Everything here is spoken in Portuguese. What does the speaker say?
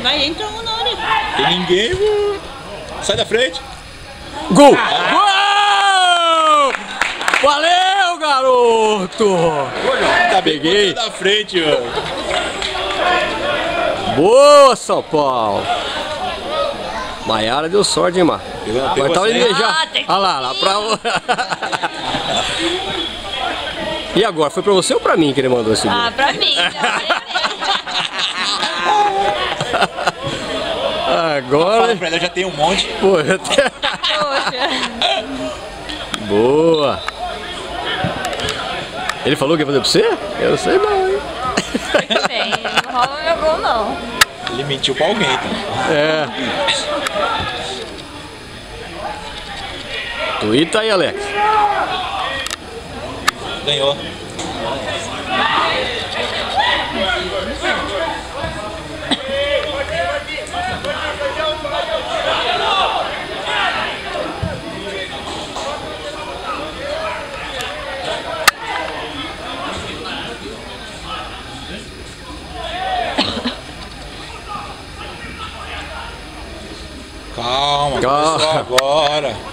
Vai, entra um na hora. Tem ninguém, mano. Sai da frente. Gol! Gol! Valeu, garoto! Tá Peguei. da frente, mano. Boa, São Paulo! Maiara deu sorte, hein, Mar? Mas tava indo já. Olha lá pra... E agora, foi pra você ou pra mim que ele mandou esse gol? Ah, pra mim. Agora... Fala pra ela, eu já tenho um monte. Pô, até... Poxa. Boa! Ele falou que ia fazer pra você? Eu não sei não, hein? Bem, não rola meu gol, não. Ele mentiu pra alguém, então. É. Tuita aí, Alex. Ganhou. Calma, começou agora.